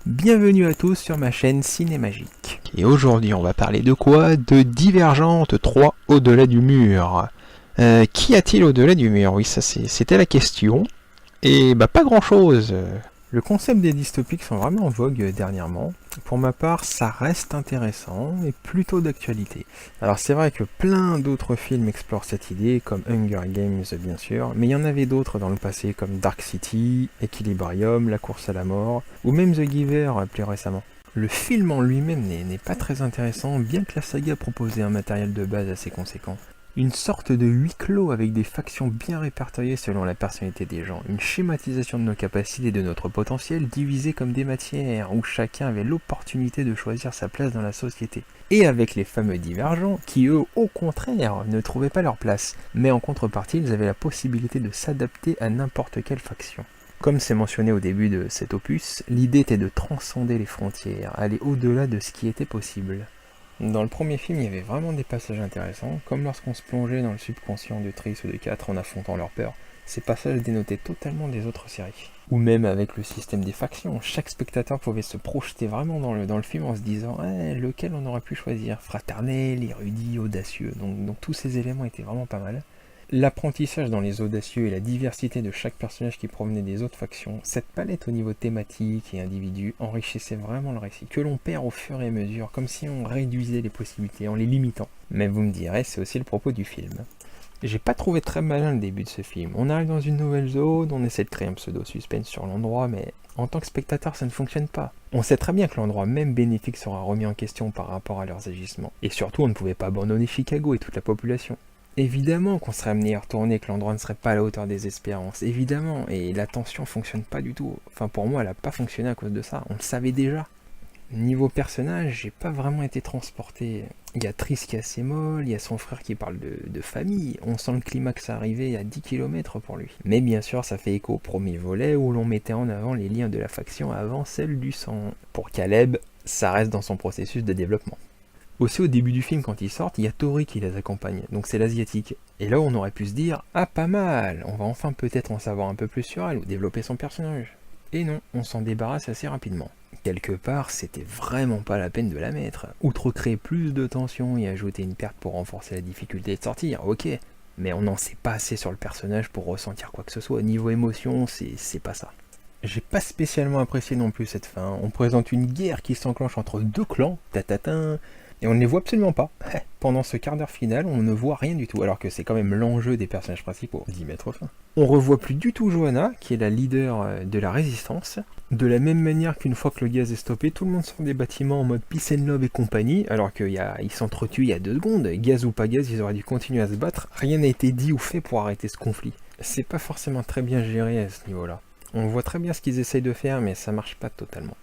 Bienvenue à tous sur ma chaîne Cinémagique. Et aujourd'hui on va parler de quoi? De Divergente 3 au-delà du mur. Qu'y a-t-il au-delà du mur? Oui, ça c'était la question. Et bah pas grand chose. Le concept des dystopiques sont vraiment en vogue dernièrement. Pour ma part, ça reste intéressant et plutôt d'actualité. Alors c'est vrai que plein d'autres films explorent cette idée, comme Hunger Games bien sûr, mais il y en avait d'autres dans le passé comme Dark City, Equilibrium, La course à la mort, ou même The Giver plus récemment. Le film en lui-même n'est pas très intéressant, bien que la saga proposait un matériel de base assez conséquent. Une sorte de huis clos avec des factions bien répertoriées selon la personnalité des gens, une schématisation de nos capacités et de notre potentiel divisées comme des matières, où chacun avait l'opportunité de choisir sa place dans la société. Et avec les fameux divergents, qui eux, au contraire, ne trouvaient pas leur place, mais en contrepartie, ils avaient la possibilité de s'adapter à n'importe quelle faction. Comme c'est mentionné au début de cet opus, l'idée était de transcender les frontières, aller au-delà de ce qui était possible. Dans le premier film, il y avait vraiment des passages intéressants, comme lorsqu'on se plongeait dans le subconscient de Tris ou de 4 en affrontant leur peur. Ces passages dénotaient totalement des autres séries. Ou même avec le système des factions, chaque spectateur pouvait se projeter vraiment dans le film en se disant lequel on aurait pu choisir, fraternel, érudit, audacieux, donc tous ces éléments étaient vraiment pas mal. L'apprentissage dans les audacieux et la diversité de chaque personnage qui provenait des autres factions, cette palette au niveau thématique et individu enrichissait vraiment le récit, que l'on perd au fur et à mesure, comme si on réduisait les possibilités en les limitant. Mais vous me direz, c'est aussi le propos du film. J'ai pas trouvé très malin le début de ce film. On arrive dans une nouvelle zone, on essaie de créer un pseudo-suspense sur l'endroit, mais en tant que spectateur, ça ne fonctionne pas. On sait très bien que l'endroit même bénéfique sera remis en question par rapport à leurs agissements. Et surtout, on ne pouvait pas abandonner Chicago et toute la population. Évidemment qu'on serait amené à retourner, que l'endroit ne serait pas à la hauteur des espérances, évidemment, et la tension fonctionne pas du tout. Enfin pour moi elle a pas fonctionné à cause de ça, on le savait déjà. Niveau personnage, j'ai pas vraiment été transporté. Il y a Tris qui est assez molle, il y a son frère qui parle de famille, on sent le climax arriver à 10 km pour lui. Mais bien sûr ça fait écho au premier volet où l'on mettait en avant les liens de la faction avant celle du sang. Pour Caleb, ça reste dans son processus de développement. Aussi au début du film quand ils sortent, il y a Tori qui les accompagne, donc c'est l'asiatique. Et là on aurait pu se dire, ah pas mal, on va enfin peut-être en savoir un peu plus sur elle ou développer son personnage. Et non, on s'en débarrasse assez rapidement. Quelque part, c'était vraiment pas la peine de la mettre. Outre créer plus de tension et ajouter une perte pour renforcer la difficulté de sortir, ok. Mais on n'en sait pas assez sur le personnage pour ressentir quoi que ce soit. Niveau émotion, c'est pas ça. J'ai pas spécialement apprécié non plus cette fin. On présente une guerre qui s'enclenche entre deux clans, tatatin, et on ne les voit absolument pas. Pendant ce quart d'heure final, on ne voit rien du tout, alors que c'est quand même l'enjeu des personnages principaux, d'y mettre fin. On revoit plus du tout Johanna, qui est la leader de la résistance. De la même manière qu'une fois que le gaz est stoppé, tout le monde sort des bâtiments en mode peace and love et compagnie, alors qu'ils s'entretuent il y a 2 secondes. Gaz ou pas gaz, ils auraient dû continuer à se battre. Rien n'a été dit ou fait pour arrêter ce conflit. C'est pas forcément très bien géré à ce niveau-là. On voit très bien ce qu'ils essayent de faire, mais ça marche pas totalement.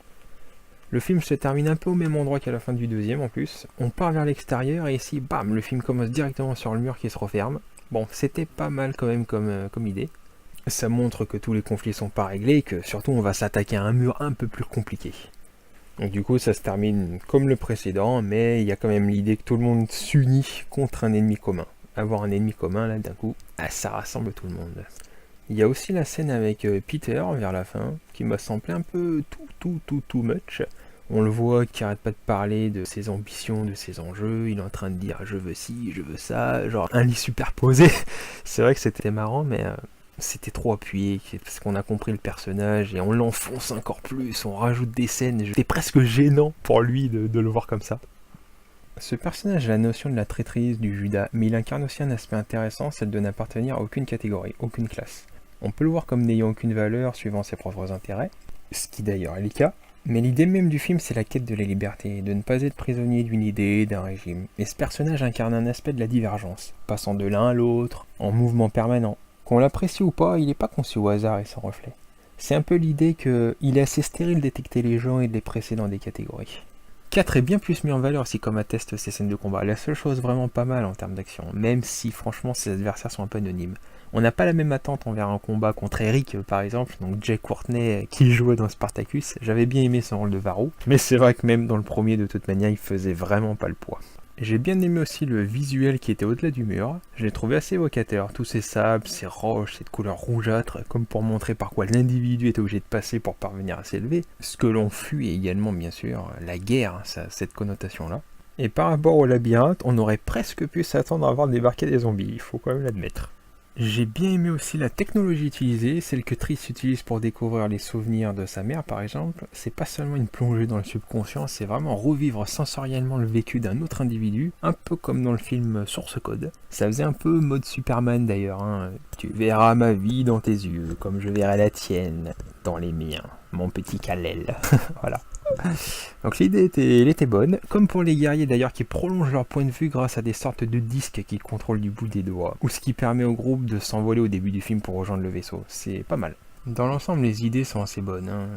Le film se termine un peu au même endroit qu'à la fin du deuxième en plus. On part vers l'extérieur et ici, bam, le film commence directement sur le mur qui se referme. Bon, c'était pas mal quand même comme idée. Ça montre que tous les conflits sont pas réglés et que surtout on va s'attaquer à un mur un peu plus compliqué. Donc du coup ça se termine comme le précédent, mais il y a quand même l'idée que tout le monde s'unit contre un ennemi commun. Avoir un ennemi commun là d'un coup, ça rassemble tout le monde. Il y a aussi la scène avec Peter vers la fin, qui m'a semblé un peu too much. On le voit qui arrête pas de parler de ses ambitions, de ses enjeux, il est en train de dire je veux ci, je veux ça, genre un lit superposé. C'est vrai que c'était marrant, mais c'était trop appuyé, parce qu'on a compris le personnage et on l'enfonce encore plus, on rajoute des scènes, c'était presque gênant pour lui de le voir comme ça. Ce personnage a la notion de la traîtrise, du Judas, mais il incarne aussi un aspect intéressant, celle de n'appartenir à aucune catégorie, aucune classe. On peut le voir comme n'ayant aucune valeur suivant ses propres intérêts, ce qui d'ailleurs est le cas, mais l'idée même du film c'est la quête de la liberté, de ne pas être prisonnier d'une idée, d'un régime. Et ce personnage incarne un aspect de la divergence, passant de l'un à l'autre, en mouvement permanent. Qu'on l'apprécie ou pas, il n'est pas conçu au hasard et sans reflet. C'est un peu l'idée qu'il est assez stérile de détecter les gens et de les presser dans des catégories. 4 est bien plus mis en valeur aussi comme attestent ces scènes de combat. La seule chose vraiment pas mal en termes d'action, même si franchement ses adversaires sont un peu anonymes. On n'a pas la même attente envers un combat contre Eric par exemple, donc Jake Courtney qui jouait dans Spartacus. J'avais bien aimé son rôle de Varro, mais c'est vrai que même dans le premier de toute manière il faisait vraiment pas le poids. J'ai bien aimé aussi le visuel qui était au-delà du mur, je l'ai trouvé assez évocateur, tous ces sables, ces roches, cette couleur rougeâtre, comme pour montrer par quoi l'individu était obligé de passer pour parvenir à s'élever, ce que l'on fuit et également bien sûr la guerre, ça a cette connotation-là. Et par rapport au labyrinthe, on aurait presque pu s'attendre à voir débarquer des zombies, il faut quand même l'admettre. J'ai bien aimé aussi la technologie utilisée, celle que Triss utilise pour découvrir les souvenirs de sa mère par exemple. C'est pas seulement une plongée dans le subconscient, c'est vraiment revivre sensoriellement le vécu d'un autre individu, un peu comme dans le film Source Code. Ça faisait un peu mode Superman d'ailleurs, hein. Tu verras ma vie dans tes yeux, comme je verrai la tienne dans les miens, mon petit Kal-El. Voilà. Donc l'idée elle était bonne, comme pour les guerriers d'ailleurs qui prolongent leur point de vue grâce à des sortes de disques qu'ils contrôlent du bout des doigts, ou ce qui permet au groupe de s'envoler au début du film pour rejoindre le vaisseau, c'est pas mal. Dans l'ensemble les idées sont assez bonnes, hein.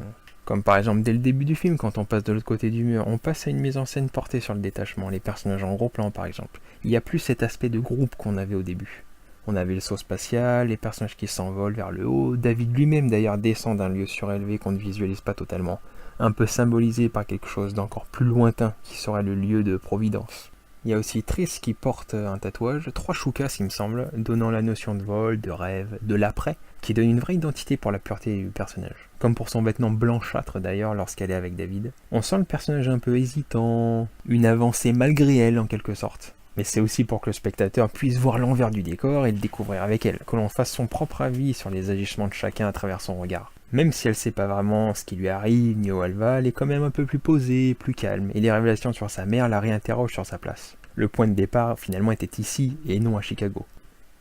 Comme par exemple dès le début du film quand on passe de l'autre côté du mur, on passe à une mise en scène portée sur le détachement, les personnages en gros plan par exemple. Il n'y a plus cet aspect de groupe qu'on avait au début. On avait le saut spatial, les personnages qui s'envolent vers le haut, David lui-même d'ailleurs descend d'un lieu surélevé qu'on ne visualise pas totalement, un peu symbolisé par quelque chose d'encore plus lointain qui serait le lieu de Providence. Il y a aussi Triss qui porte un tatouage, 3 choucas il me semble, donnant la notion de vol, de rêve, de l'après, qui donne une vraie identité pour la pureté du personnage. Comme pour son vêtement blanchâtre d'ailleurs lorsqu'elle est avec David. On sent le personnage un peu hésitant, une avancée malgré elle en quelque sorte. Mais c'est aussi pour que le spectateur puisse voir l'envers du décor et le découvrir avec elle, que l'on fasse son propre avis sur les agissements de chacun à travers son regard. Même si elle sait pas vraiment ce qui lui arrive, ni où elle va, elle est quand même un peu plus posée, plus calme, et les révélations sur sa mère la réinterrogent sur sa place. Le point de départ finalement était ici, et non à Chicago.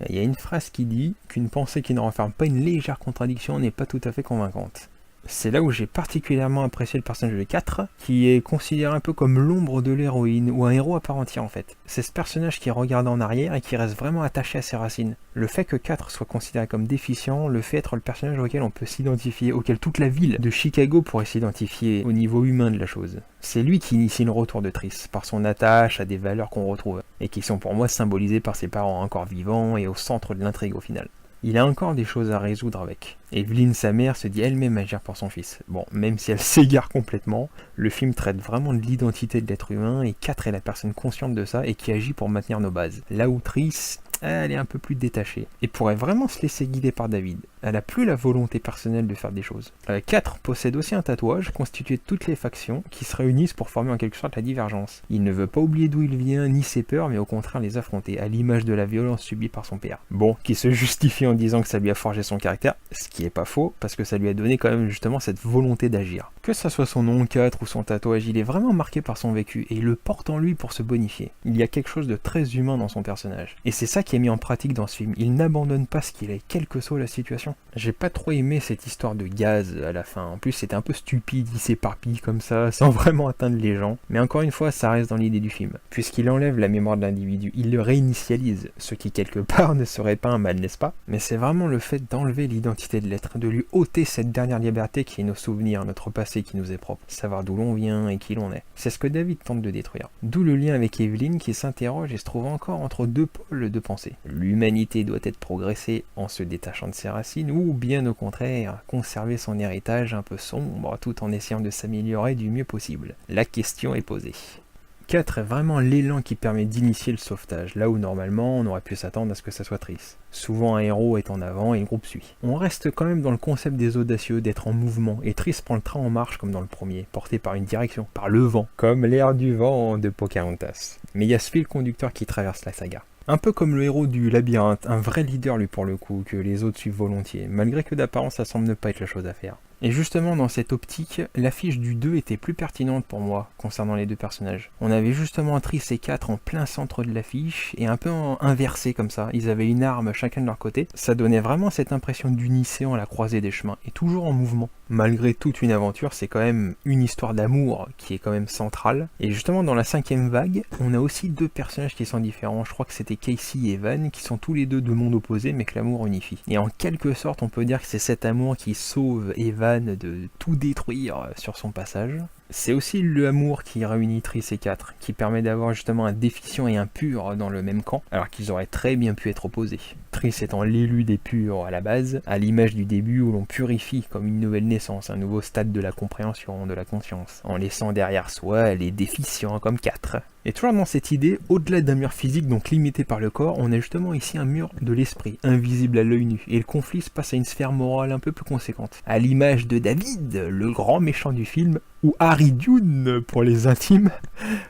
Il y a une phrase qui dit qu'une pensée qui ne renferme pas une légère contradiction n'est pas tout à fait convaincante. C'est là où j'ai particulièrement apprécié le personnage de 4, qui est considéré un peu comme l'ombre de l'héroïne, ou un héros à part entière en fait. C'est ce personnage qui regarde en arrière et qui reste vraiment attaché à ses racines. Le fait que 4 soit considéré comme déficient le fait être le personnage auquel on peut s'identifier, auquel toute la ville de Chicago pourrait s'identifier au niveau humain de la chose. C'est lui qui initie le retour de Triss, par son attache à des valeurs qu'on retrouve, et qui sont pour moi symbolisées par ses parents encore vivants et au centre de l'intrigue au final. Il a encore des choses à résoudre avec. Evelyn, sa mère, se dit elle-même agir pour son fils. Bon, même si elle s'égare complètement, le film traite vraiment de l'identité de l'être humain et 4 est la personne consciente de ça et qui agit pour maintenir nos bases. Là où Triss, elle est un peu plus détachée et pourrait vraiment se laisser guider par David. Elle a plus la volonté personnelle de faire des choses. 4 possède aussi un tatouage constitué de toutes les factions qui se réunissent pour former en quelque sorte la divergence. Il ne veut pas oublier d'où il vient ni ses peurs, mais au contraire les affronter, à l'image de la violence subie par son père. Bon, qui se justifie en disant que ça lui a forgé son caractère, ce qui est pas faux, parce que ça lui a donné quand même justement cette volonté d'agir. Que ça soit son nom 4 ou son tatouage, il est vraiment marqué par son vécu, et il le porte en lui pour se bonifier. Il y a quelque chose de très humain dans son personnage. Et c'est ça qui est mis en pratique dans ce film, il n'abandonne pas ce qu'il est, quelle que soit la situation. J'ai pas trop aimé cette histoire de gaz à la fin, en plus c'était un peu stupide, il s'éparpille comme ça, sans vraiment atteindre les gens. Mais encore une fois, ça reste dans l'idée du film, puisqu'il enlève la mémoire de l'individu, il le réinitialise, ce qui quelque part ne serait pas un mal, n'est-ce pas? Mais c'est vraiment le fait d'enlever l'identité de l'être, de lui ôter cette dernière liberté qui est nos souvenirs, notre passé qui nous est propre, savoir d'où l'on vient et qui l'on est. C'est ce que David tente de détruire. D'où le lien avec Evelyn qui s'interroge et se trouve encore entre deux pôles de pensée. L'humanité doit être progressée en se détachant de ses racines, ou bien au contraire, conserver son héritage un peu sombre tout en essayant de s'améliorer du mieux possible. La question est posée. 4 est vraiment l'élan qui permet d'initier le sauvetage, là où normalement on aurait pu s'attendre à ce que ça soit Triss. Souvent un héros est en avant et le groupe suit. On reste quand même dans le concept des audacieux, d'être en mouvement, et Triss prend le train en marche comme dans le premier, porté par une direction, par le vent, comme l'air du vent de Pocahontas. Mais il y a ce fil conducteur qui traverse la saga. Un peu comme le héros du labyrinthe, un vrai leader lui pour le coup, que les autres suivent volontiers, malgré que d'apparence ça semble ne pas être la chose à faire. Et justement dans cette optique, l'affiche du 2 était plus pertinente pour moi, concernant les deux personnages. On avait justement Triss et 4 en plein centre de l'affiche, et un peu inversé comme ça, ils avaient une arme chacun de leur côté. Ça donnait vraiment cette impression d'unicéan à la croisée des chemins, et toujours en mouvement. Malgré toute une aventure, c'est quand même une histoire d'amour qui est quand même centrale. Et justement dans la 5e vague, on a aussi deux personnages qui sont différents, je crois que c'était Casey et Evan, qui sont tous les deux de mondes opposés, mais que l'amour unifie. Et en quelque sorte, on peut dire que c'est cet amour qui sauve Evan de tout détruire sur son passage. C'est aussi l'amour qui réunit Triss et 4, qui permet d'avoir justement un déficient et un pur dans le même camp, alors qu'ils auraient très bien pu être opposés. Triss étant l'élu des purs à la base, à l'image du début où l'on purifie comme une nouvelle naissance, un nouveau stade de la compréhension, de la conscience, en laissant derrière soi les déficients comme 4. Et toujours dans cette idée, au-delà d'un mur physique donc limité par le corps, on a justement ici un mur de l'esprit, invisible à l'œil nu, et le conflit se passe à une sphère morale un peu plus conséquente. À l'image de David, le grand méchant du film, ou Harry Dune pour les intimes,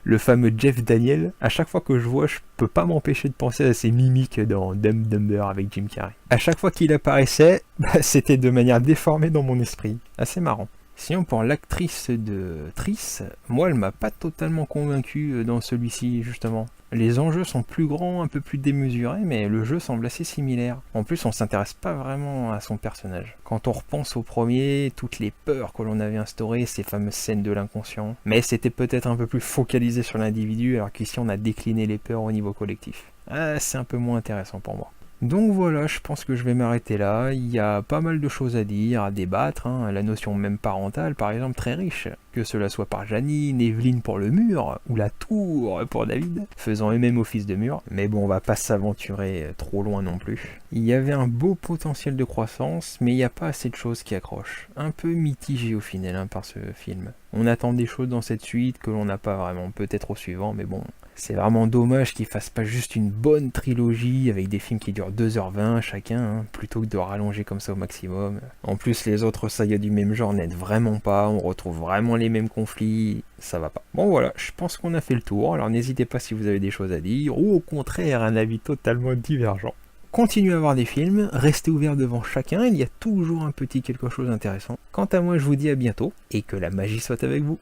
le fameux Jeff Daniel. À chaque fois que je vois, je peux pas m'empêcher de penser à ses mimiques dans Dumb and Dumber avec Jim Carrey. À chaque fois qu'il apparaissait, c'était de manière déformée dans mon esprit. Assez marrant. Sinon, pour l'actrice de Triss, moi, elle m'a pas totalement convaincu dans celui-ci, justement. Les enjeux sont plus grands, un peu plus démesurés, mais le jeu semble assez similaire. En plus, on s'intéresse pas vraiment à son personnage. Quand on repense au premier, toutes les peurs que l'on avait instaurées, ces fameuses scènes de l'inconscient, mais c'était peut-être un peu plus focalisé sur l'individu, alors qu'ici on a décliné les peurs au niveau collectif. C'est un peu moins intéressant pour moi. Donc voilà, je pense que je vais m'arrêter là. Il y a pas mal de choses à dire, à débattre. La notion même parentale, par exemple, très riche. Que cela soit par Janine, Evelyne pour le mur, ou la tour pour David, faisant eux-mêmes office de mur. Mais bon, on va pas s'aventurer trop loin non plus. Il y avait un beau potentiel de croissance, mais il n'y a pas assez de choses qui accrochent. Un peu mitigé au final par ce film. On attend des choses dans cette suite que l'on n'a pas vraiment, peut-être au suivant, mais bon... C'est vraiment dommage qu'ils fassent pas juste une bonne trilogie avec des films qui durent 2h20 chacun, plutôt que de rallonger comme ça au maximum. En plus, les autres sagas du même genre n'aident vraiment pas, on retrouve vraiment les mêmes conflits, ça va pas. Bon voilà, je pense qu'on a fait le tour, alors n'hésitez pas si vous avez des choses à dire, ou au contraire un avis totalement divergent. Continuez à voir des films, restez ouverts devant chacun, il y a toujours un petit quelque chose d'intéressant. Quant à moi, je vous dis à bientôt, et que la magie soit avec vous.